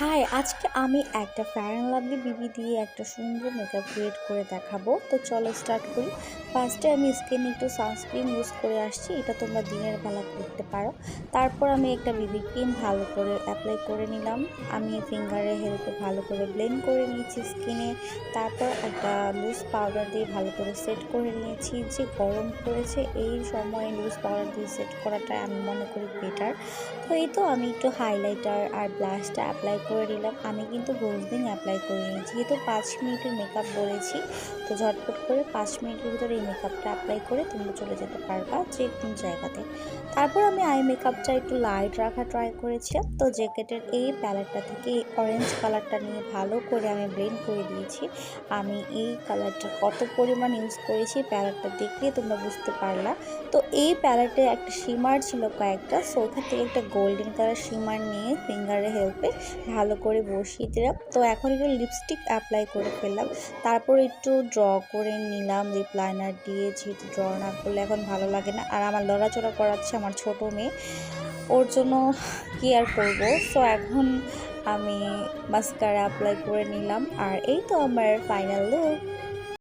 High, আজকে আমি একটা ফেয়ার অ্যান্ড লাভলি বিবি দিয়ে একটা সুন্দর মেকআপ ক্রিয়েট করে দেখাবো। তো চলো স্টার্ট করি। ফার্স্টে আমি স্কিনে একটু সানস্ক্রিন ইউজ করে আসছি, এটা তোমরা দিনের বেলা করতে পারো। তারপর আমি একটা বিবি ক্রিম ভালো করে অ্যাপ্লাই করে নিলাম। আমি ফিঙ্গারের হেল্পে ভালো করে ব্লেন্ড করে নিয়েছি স্কিনে। তারপর একটা লুজ পাউডার দিয়ে ভালো করে সেট করে নিয়েছি। যে গরম পড়েছে এই সময়ে লুজ পাউডার দিয়ে সেট করাটা আমি মনে করি বেটার। তো এই তো আমি একটু হাইলাইটার আর ব্লাশটা অ্যাপ্লাই করে নিলাম। আমি কিন্তু রোজদিন অ্যাপ্লাই করে নিয়েছি, যেহেতু 5 মিনিটের মেকআপ বলেছি, তো ঝটপট করে 5 মিনিটের ভিতরে এই মেকআপটা অ্যাপ্লাই করে তোমরা চলে যেতে পারবা যে কোনো জায়গাতে। তারপর আমি আই মেকআপটা একটু লাইট রাখা ট্রাই করেছিলাম। তো জ্যাকেটের এই প্যালেটটা থেকে অরেঞ্জ কালারটা নিয়ে ভালো করে আমি ব্লেন্ড করে দিয়েছি। আমি এই কালারটা কত পরিমাণ ইউজ করেছি প্যালেটটা দেখলে তোমরা বুঝতে পারলা। তো এই প্যালেটে একটা শিমার ছিল কয়েকটা, সো ওখান থেকে একটা গোল্ডেন কালার শিমার নিয়ে ফিঙ্গারের হেল্পে ভালো করে বসিয়ে দিলাম। তো এখন একটু লিপস্টিক অ্যাপ্লাই করে ফেললাম। তারপর একটু ড্র করে নিলাম লিপ লাইনার দিয়ে, যেহেতু ড্র না করলে এখন ভালো লাগে না। আর আমার লড়াচড়া করাচ্ছে আমার ছোট মেয়ে, ওর জন্য কি আর করবো। সো এখন আমি মাস্কারা অ্যাপ্লাই করে নিলাম, আর এই তো আমার ফাইনাল লুক।